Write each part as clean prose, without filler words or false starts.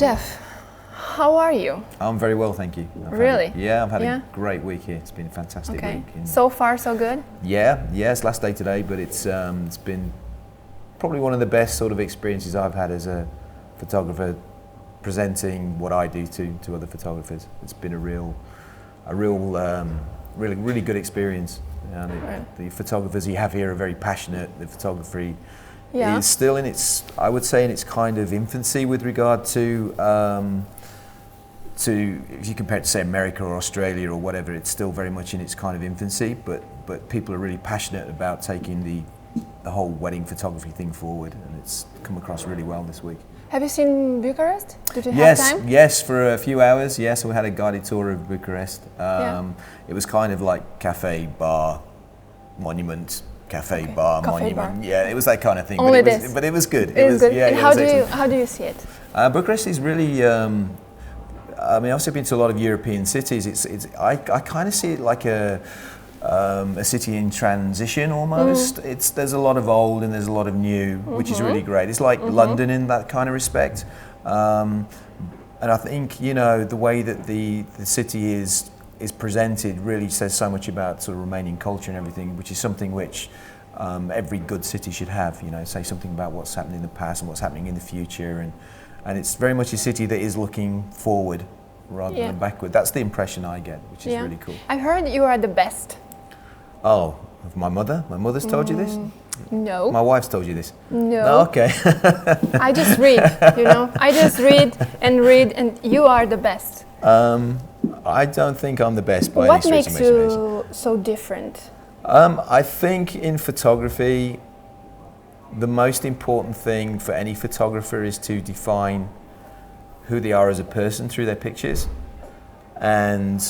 Jeff, how are you? I'm very well, thank you. I've had a great week here. It's been a fantastic week. So far, so good? It's last day today, but it's been probably one of the best sort of experiences I've had as a photographer, presenting what I do to other photographers. It's been a really good experience. The photographers you have here are very passionate. The photography is still in its, I would say, in its kind of infancy with regard to if you compare it to, say, America or Australia or whatever, it's still very much in its kind of infancy, but people are really passionate about taking the whole wedding photography thing forward, and it's come across really well this week. Have you seen Bucharest? Did you have time? Yes, for a few hours. Yes, we had a guided tour of Bucharest. It was kind of like cafe, bar, monument, cafe, bar, monument. Yeah, it was that kind of thing. Only but it was good. It was good. Yeah, and how do you see it? Bucharest is really. I've also been to a lot of European cities. I kind of see it like a city in transition almost. There's a lot of old and there's a lot of new, which is really great. It's like London in that kind of respect. And I think, the way that the city is presented really says so much about sort of Romanian culture and everything, which is something which every good city should have. Say something about what's happened in the past and what's happening in the future, and it's very much a city that is looking forward rather than backward. That's the impression I get, which is really cool. I've heard you are the best. Oh, of my mother? My mother's told you this? No. My wife's told you this? No. Oh, okay. I just read, I just read, and you are the best. I don't think I'm the best by any stretch of imagination. What makes you so different? I think in photography, the most important thing for any photographer is to define who they are as a person through their pictures. And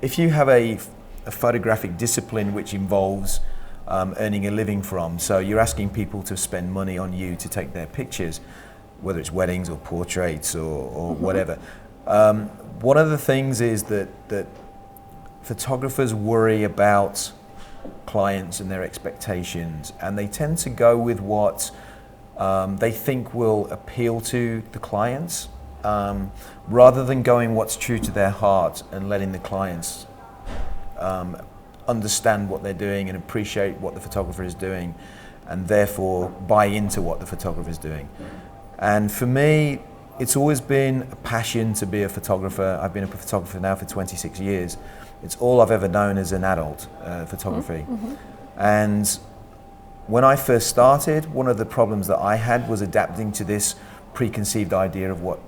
if you have a photographic discipline which involves earning a living from, so you're asking people to spend money on you to take their pictures, whether it's weddings or portraits or whatever. One of the things is that photographers worry about clients and their expectations, and they tend to go with what they think will appeal to the clients, rather than going what's true to their heart and letting the clients understand what they're doing and appreciate what the photographer is doing, and therefore buy into what the photographer is doing. And for me, it's always been a passion to be a photographer. I've been a photographer now for 26 years. It's all I've ever known as an adult, photography. And when I first started, one of the problems that I had was adapting to this preconceived idea of what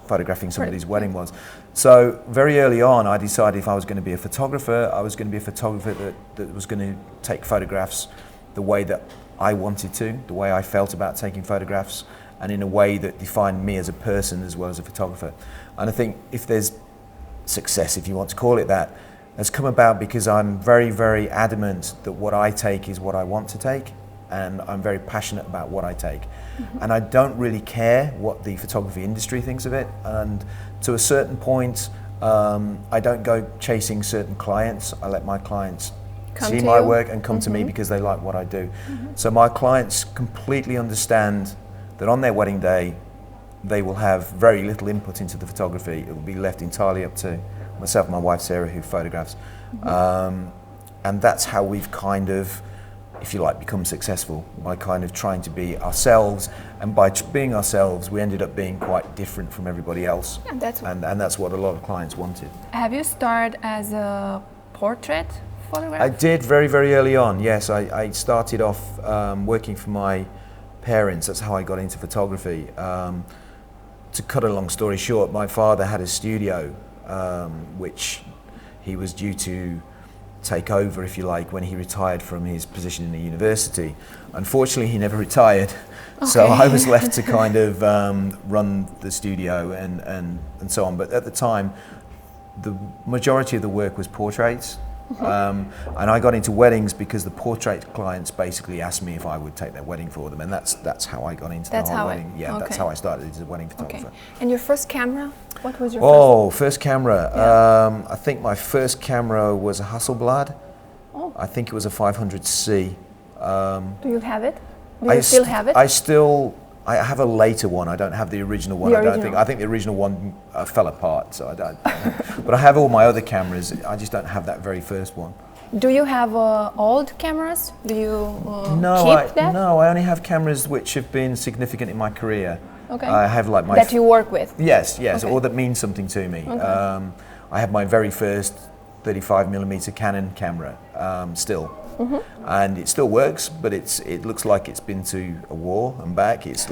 photographing somebody's wedding was. So very early on, I decided if I was going to be a photographer, I was going to be a photographer that was going to take photographs the way that I wanted to, the way I felt about taking photographs, and in a way that defined me as a person as well as a photographer. And I think if there's success, if you want to call it that, has come about because I'm very, very adamant that what I take is what I want to take, and I'm very passionate about what I take. And I don't really care what the photography industry thinks of it, and to a certain point, I don't go chasing certain clients. I let my clients see my work and come to me because they like what I do. So my clients completely understand that on their wedding day, they will have very little input into the photography. It will be left entirely up to myself and my wife Sarah, who photographs. And that's how we've kind of, if you like, become successful, by kind of trying to be ourselves. And by being ourselves, we ended up being quite different from everybody else. And that's what a lot of clients wanted. Have you started as a portrait photographer? I did very, very early on, yes. I started off working for my parents. That's how I got into photography. To cut a long story short, my father had a studio which he was due to take over, if you like, when he retired from his position in the university. Unfortunately, he never retired, so I was left to kind of run the studio and so on. But at the time, the majority of the work was portraits. And I got into weddings because the portrait clients basically asked me if I would take their wedding for them, and that's how I got into the whole wedding. That's how I started as a wedding photographer. And your first camera? What was your first camera? I think my first camera was a Hasselblad. I think it was a 500C. Do you have it? Do you still have it? I have a later one. I don't have the original one. I think the original one fell apart. So I don't. But I have all my other cameras. I just don't have that very first one. Do you have old cameras? Do you keep that? No, I only have cameras which have been significant in my career. Okay. I have like my that you work with. Yes, okay. or that means something to me. Okay. I have my very first 35mm Canon camera still. And it still works, but it looks like it's been to a war and back. It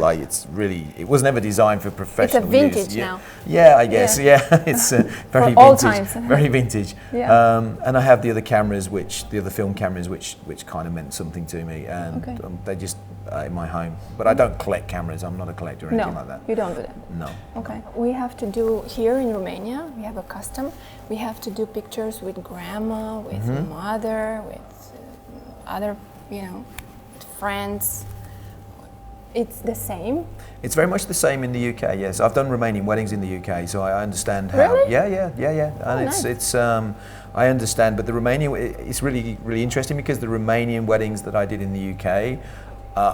was never designed for professional use. It's a vintage now. Yeah, I guess. Yeah, it's very for all vintage. times. Very vintage. Yeah. And I have the other cameras, the other film cameras, which kind of meant something to me, and okay. They're just in my home. But I don't collect cameras. I'm not a collector or anything like that. You don't do that. No. Okay. We have to do here in Romania. We have a custom. We have to do pictures with grandma, with mother, with other, friends. It's the same? It's very much the same in the UK, yes. I've done Romanian weddings in the UK, so I understand how... Really? Yeah. And nice. I understand, but the Romanian, it's really, really interesting because the Romanian weddings that I did in the UK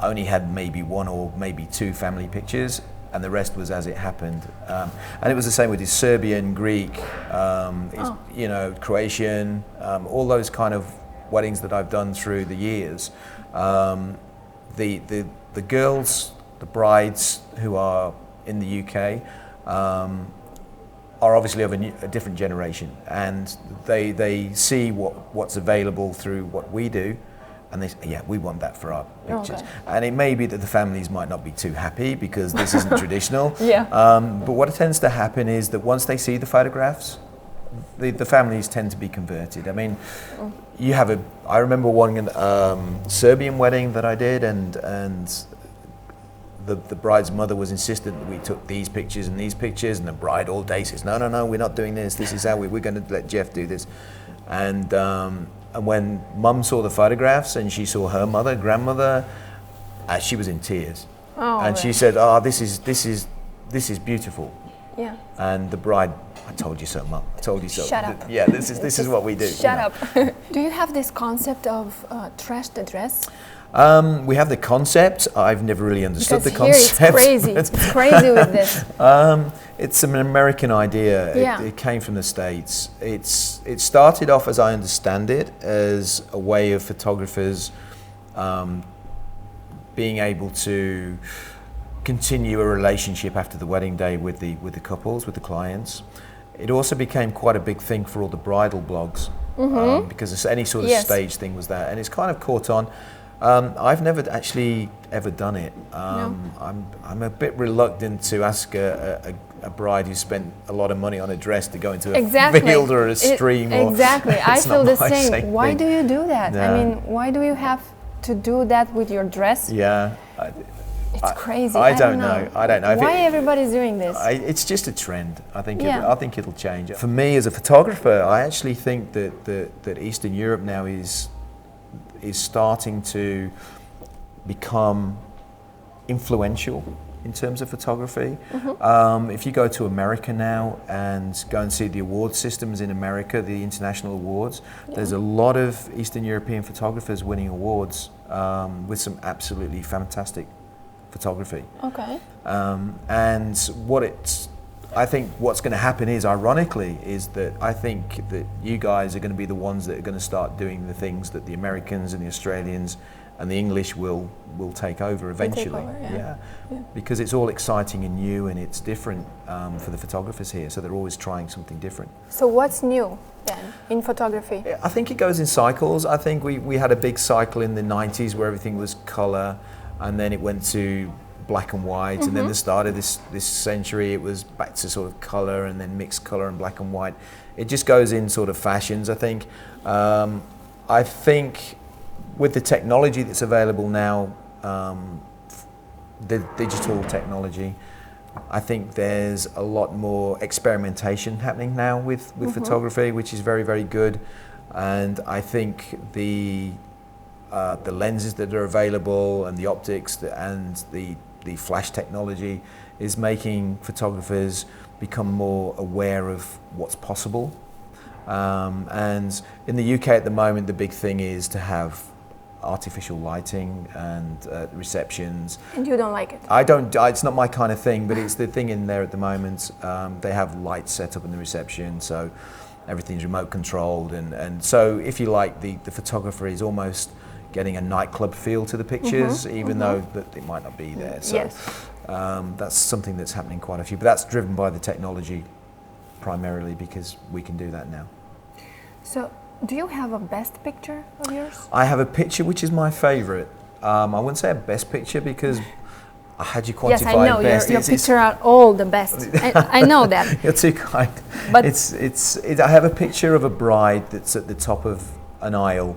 only had maybe one or maybe two family pictures, and the rest was as it happened. And it was the same with his Serbian, Greek, Croatian, all those kind of weddings that I've done through the years. The girls, the brides who are in the UK are obviously of a different generation, and they see what's available through what we do, and they say, yeah, we want that for our pictures. Okay. And it may be that the families might not be too happy because this isn't traditional. Yeah. But what tends to happen is that once they see the photographs, the families tend to be converted. I mean, I remember one Serbian wedding that I did, and the bride's mother was insistent that we took these pictures, and the bride all day says, no, we're not doing this. This is how we're going to let Jeff do this. And when Mum saw the photographs and she saw her grandmother, she was in tears. Oh, and she said, this is beautiful. Yeah. And the bride, I told you so, Mum. I told you so. Shut up. Yeah, this is what we do. Shut up. Do you have this concept of trash the dress? We have the concept. I've never really understood because the concept. Here it's crazy. It's crazy with this. It's an American idea. Yeah. It came from the States. It started off, as I understand it, as a way of photographers being able to continue a relationship after the wedding day with the couples, with the clients. It also became quite a big thing for all the bridal blogs because any sort of stage thing was there, and it's kind of caught on. I've never actually ever done it. No. I'm a bit reluctant to ask a bride who spent a lot of money on a dress to go into a field or a stream. Exactly. I feel the same. Why thing. do you do that? Yeah. I mean, why do you have to do that with your dress? Yeah. It's crazy. I don't know. Why everybody's doing this? It's just a trend. I think it'll change. For me, as a photographer, I actually think that Eastern Europe now is starting to become influential in terms of photography. If you go to America now and go and see the award systems in America, the international awards, there's a lot of Eastern European photographers winning awards with some absolutely fantastic photography. Okay. And I think what's going to happen is, ironically, is that I think that you guys are going to be the ones that are going to start doing the things that the Americans and the Australians and the English will take over eventually. Yeah. Because it's all exciting and new, and it's different for the photographers here, so they're always trying something different. So what's new then in photography? I think it goes in cycles. I think we had a big cycle in the 90s where everything was colour, and then it went to black and white, and then the start of this century it was back to sort of colour, and then mixed colour and black and white. It just goes in sort of fashions, I think. I think with the technology that's available now, the digital technology, I think there's a lot more experimentation happening now with photography, which is very, very good. And I think the lenses that are available and the optics and the flash technology is making photographers become more aware of what's possible. And in the UK at the moment, the big thing is to have artificial lighting and receptions. And you don't like it? I don't. It's not my kind of thing, but it's the thing in there at the moment. They have lights set up in the reception, so everything's remote controlled, and so if you like, the photographer is almost getting a nightclub feel to the pictures, even though that it might not be there. So Yes. that's something that's happening quite a few, but that's driven by the technology primarily, because we can do that now. So, do you have a best picture of yours? I have a picture which is my favorite. I wouldn't say a best picture, because had you quantified Yes, I know best, your picture are all the best. I know that. You're too kind. But I have a picture of a bride that's at the top of an aisle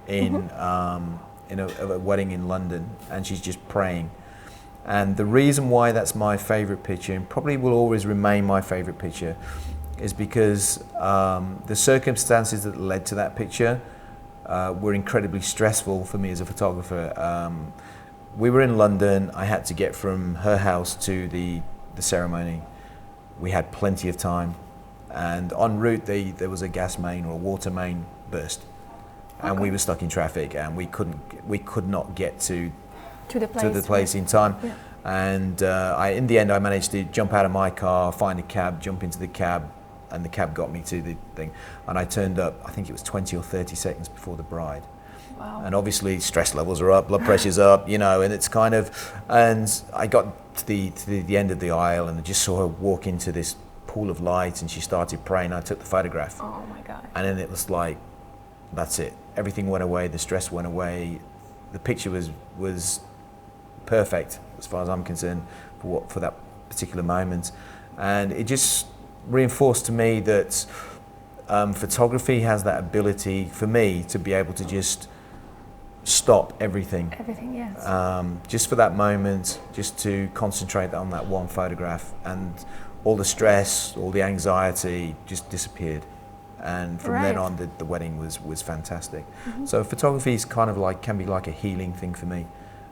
in a wedding in London, and she's just praying. And the reason why that's my favorite picture, and probably will always remain my favorite picture, is because the circumstances that led to that picture were incredibly stressful for me as a photographer. We were in London. I had to get from her house to the ceremony. We had plenty of time, and en route there was a gas main or a water main burst, and we were stuck in traffic, and we could not get to the place in time. Yeah. And in the end, I managed to jump out of my car, find a cab, jump into the cab, and the cab got me to the thing. And I turned up, I think it was 20 or 30 seconds before the bride. Wow. And obviously stress levels are up, blood pressure's up, and it's kind of, and I got to the end of the aisle, and I just saw her walk into this pool of light, and she started praying. I took the photograph. Oh my God. And then it was like, that's it. Everything went away, the stress went away. The picture was perfect as far as I'm concerned for that particular moment. And it just reinforced to me that photography has that ability for me to be able to just stop everything. Everything, yes. Just for that moment, just to concentrate on that one photograph, and all the stress, all the anxiety just disappeared. And from then on, the wedding was fantastic. So photography is kind of can be like a healing thing for me.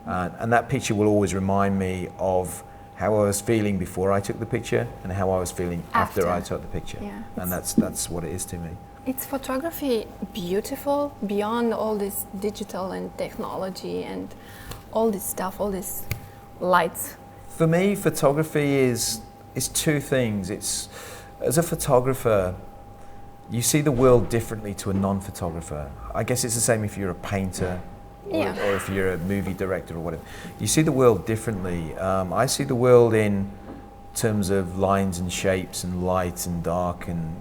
And that picture will always remind me of how I was feeling before I took the picture, and how I was feeling after I took the picture. Yeah. And that's what it is to me. Is photography beautiful beyond all this digital and technology and all this stuff, all these lights? For me, photography is two things. It's, as a photographer, you see the world differently to a non-photographer. I guess it's the same if you're a painter or if you're a movie director or whatever. You see the world differently. I see the world in terms of lines and shapes and light and dark and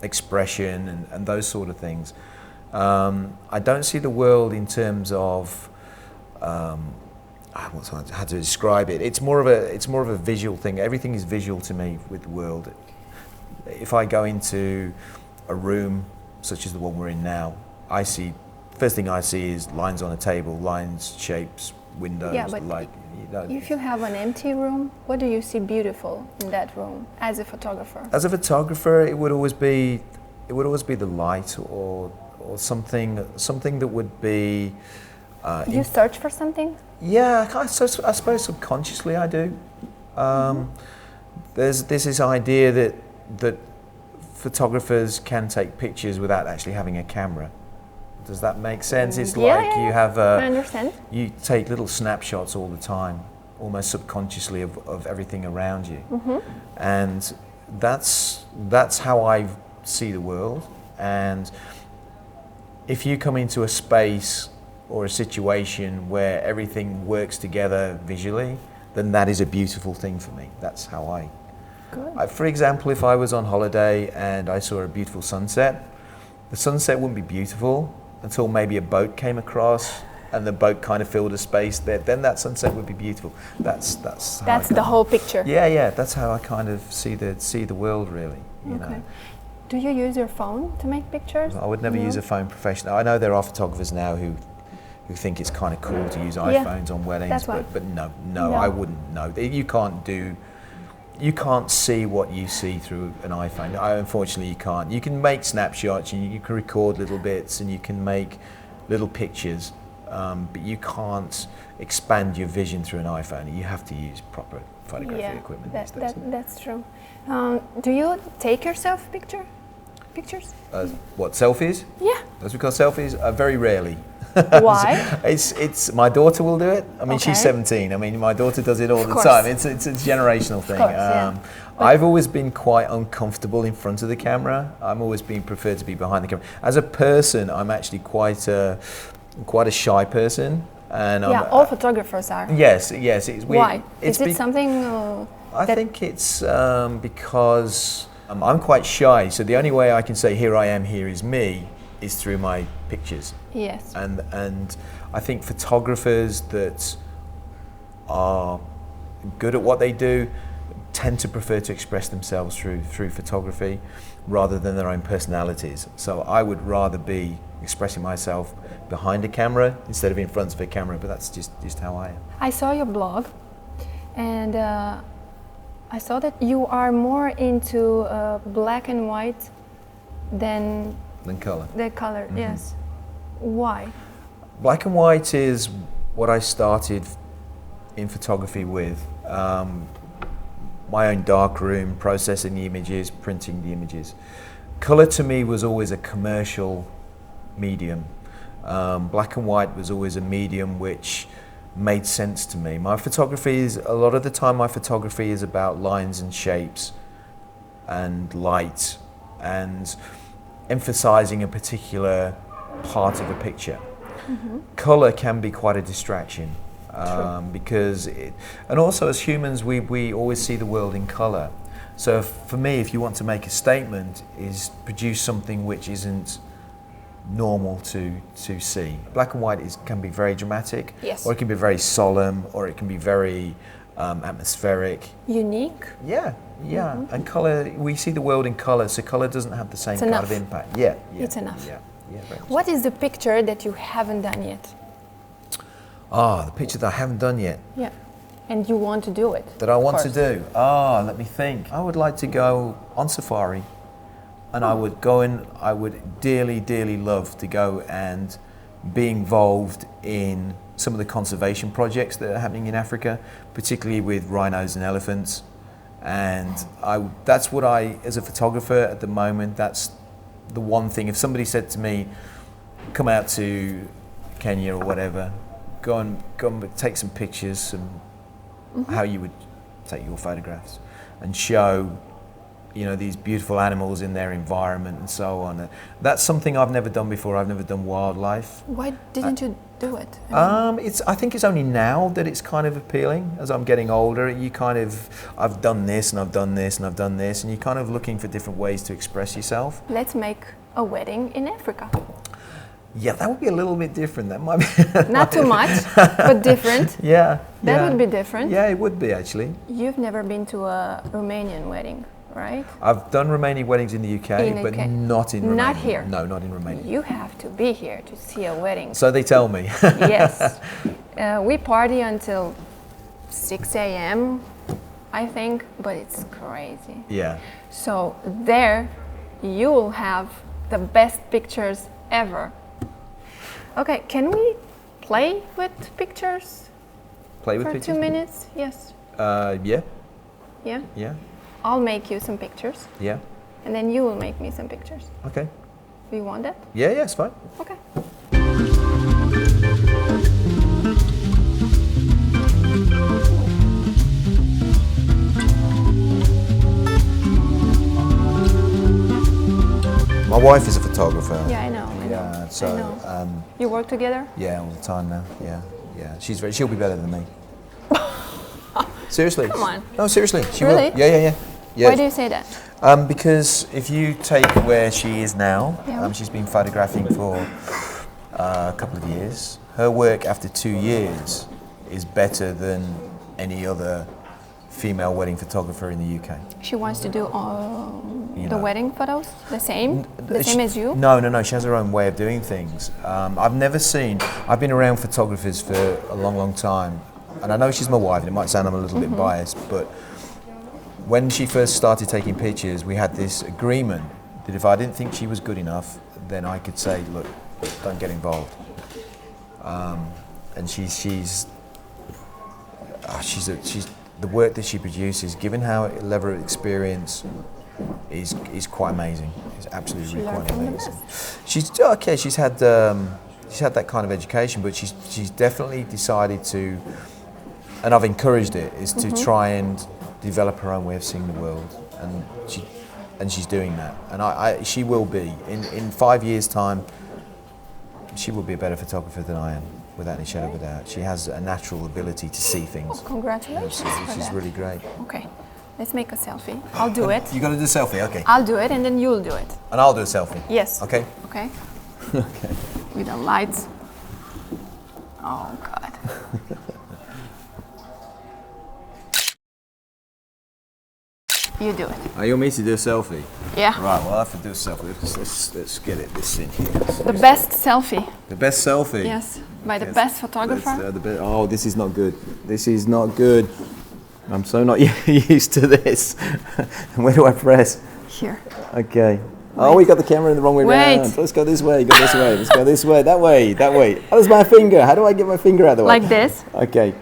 expression and those sort of things. I don't see the world in terms of how to describe it. It's more of a visual thing. Everything is visual to me with the world. If I go into a room such as the one we're in now, first thing I see is lines on a table, lines, shapes, windows, light. If you have an empty room, what do you see beautiful in that room as a photographer? As a photographer, it would always be the light or something that would be. You search for something? Yeah, I suppose subconsciously I do. There's this idea that photographers can take pictures without actually having a camera. Does that make sense? It's you have I understand. You take little snapshots all the time, almost subconsciously of everything around you. And that's how I see the world. And if you come into a space or a situation where everything works together visually, then that is a beautiful thing for me. That's how I. For example, if I was on holiday and I saw a beautiful sunset, the sunset wouldn't be beautiful until maybe a boat came across and the boat kind of filled a space there. Then that sunset would be beautiful. That's the whole picture. Yeah. That's how I kind of see the world, really. You know. Do you use your phone to make pictures? I would never use a phone professionally. I know there are photographers now who think it's kind of cool to use iPhones on weddings, but no, I wouldn't. No, you can't see what you see through an iPhone. Unfortunately, you can't. You can make snapshots, and you can record little bits, and you can make little pictures, but you can't expand your vision through an iPhone. You have to use proper photography equipment these days. That's true. Do you take yourself picture? pictures? What, selfies? Yeah. As we call selfies? Very rarely. Why? It's my daughter will do it. I mean, she's Okay. 17. I mean, my daughter does it all Of the course. time. It's a generational thing. course, yeah. I've always been quite uncomfortable in front of the camera. I'm always been preferred to be behind the camera. As a person, I'm actually quite a shy person. And Yeah, all photographers are. yes. It's weird. Why? Is it something? I think it's because I'm quite shy. So the only way I can say here I am, here is me, is through my pictures. Yes. And I think photographers that are good at what they do tend to prefer to express themselves through photography rather than their own personalities. So I would rather be expressing myself behind a camera instead of in front of a camera, but that's just how I am. I saw your blog, and I saw that you are more into black and white than Colour. the color. Yes. Why? Black and white is what I started in photography with. My own dark room, processing the images, printing the images. Colour to me was always a commercial medium. Black and white was always a medium which made sense to me. My photography is, a lot of the time my photography is about lines and shapes and light and emphasizing a particular part of a picture. Colour can be quite a distraction. Because and also as humans we always see the world in colour. So for me, if you want to make a statement, is produce something which isn't normal to see. Black and white can be very dramatic, Yes. or it can be very solemn, or it can be very atmospheric. Unique. Yeah. And colour, we see the world in colour, so colour doesn't have the same It's kind enough. of impact. Yeah. It's enough. Yeah. Very much. What is the picture that you haven't done yet? The picture that I haven't done yet. Yeah. And you want to do it. That I want to course. do? Let me think. I would like to go on safari, and I would dearly love to go and be involved in some of the conservation projects that are happening in Africa, particularly with rhinos and elephants. And that's what as a photographer at the moment, that's the one thing. If somebody said to me, come out to Kenya or whatever, go and take some pictures, how you would take your photographs and show, these beautiful animals in their environment and so on. That's something I've never done before. I've never done wildlife. Why didn't you do it? I think it's only now that it's kind of appealing. As I'm getting older, I've done this and I've done this and I've done this, and you're kind of looking for different ways to express yourself. Let's make a wedding in Africa. Yeah, that would be a little bit different. That might be Not too much, but different. Yeah. That would be different. Yeah, it would be actually. You've never been to a Romanian wedding, right? I've done Romanian weddings in the UK, but not in Romania. Not here. No, not in Romania. You have to be here to see a wedding. So they tell me. Yes. We party until 6 a.m., I think, but it's crazy. Yeah. So there you will have the best pictures ever. Okay, can we play with pictures Play with for pictures? 2 minutes? Yes. Yeah. Yeah? Yeah. I'll make you some pictures, Yeah. and then you will make me some pictures. Okay. Do you want that? Yeah, it's fine. Okay. My wife is a photographer. Yeah, I know. Yeah, so I know. You work together? yeah, all the time now. Yeah. She'll be better than me. Seriously. Come on. No, seriously. She Really? will. Yeah. Why do you say that? Because if you take where she is now, Yeah. she's been photographing for a couple of years. Her work after 2 years is better than any other female wedding photographer in the UK. She wants to do You the know. wedding photos, the same as you? No. She has her own way of doing things. I've been around photographers for a long time, and I know she's my wife, and it might sound I'm a little bit biased, but when she first started taking pictures, we had this agreement that if I didn't think she was good enough, then I could say, look, don't get involved. And she's the work that she produces, given how level of experience is quite amazing. It's absolutely She learned quite from the amazing. She's okay. She's had that kind of education, but she's definitely decided to, and I've encouraged it, is to try and develop her own way of seeing the world, and she's doing that. And she will be in 5 years' time. She will be a better photographer than I am, without any shadow of a doubt. She has a natural ability to see things. Oh, congratulations Which for is that. really great. Okay, let's make a selfie. I'll do it. You got to do a selfie, okay? I'll do it, and then you'll do it. And I'll do a selfie. Yes. Okay. Okay. Okay. With the lights. Oh God. You do it. Oh, you want me to do a selfie? Yeah. Right. Well, I have to do a selfie. Let's get this in here. The best selfie. The best selfie. Yes. By the Yes. best photographer. Oh, this is not good. This is not good. I'm so not used to this. Where do I press? Here. Okay. Oh, we got the camera in the wrong way Wait. round. Let's go this way. Go this way. Let's go this way. That way. That way. Oh, there's my finger. How do I get my finger out of the way? Like this. Okay.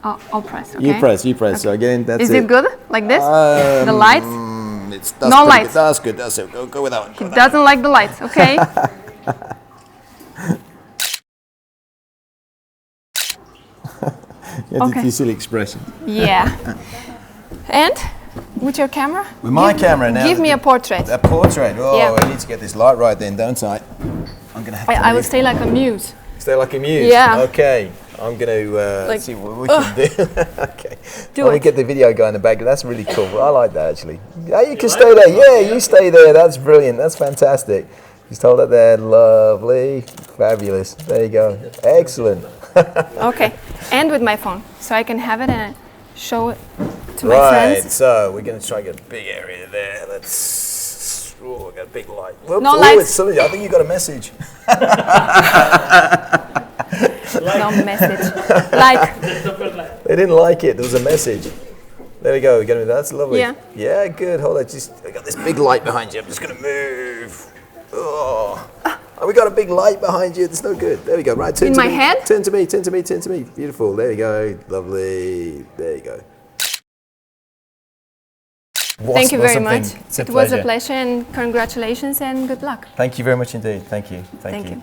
I'll press. Okay. You press. You press. So again, that's Is it good? Like this? The lights? That's No pretty lights. Good. That's good. That's it. Go with that one. He doesn't like the lights. Okay. Okay. You silly expression. Yeah. And with your camera? With my camera now. Give me a portrait. A portrait. Oh, Yeah. I need to get this light right then, don't I? I'm gonna have to. I will stay like a muse. Stay like a muse. Yeah. Okay. I'm gonna Like, see what we can do. Okay. Do Let me it. get the video guy in the back. That's really cool. I like that actually. Yeah, you can stay there. Yeah, you stay there. That's brilliant. That's fantastic. Just hold it there. Lovely. Fabulous. There you go. Excellent. Okay. And with my phone, so I can have it and show it to my Right. friends. So we're gonna try and get a big area there. Let's. Oh, we got a big light. Whoops. No Oh, lights. it's silly. I think you got a message. No message. Like. They didn't like it. There was a message. There we go. We got it. That's lovely. Yeah. Yeah, good. Hold on. I got this big light behind you. I'm just gonna move. Oh. Oh, we got a big light behind you. That's no good. There we go. Right. Turn In to my me. head? Turn to me. Turn to me. Turn to me. Beautiful. There you go. Lovely. There you go. Thank you very something. much. It's a It was a pleasure. pleasure, and congratulations and good luck. Thank you very much indeed. Thank you. Thank you.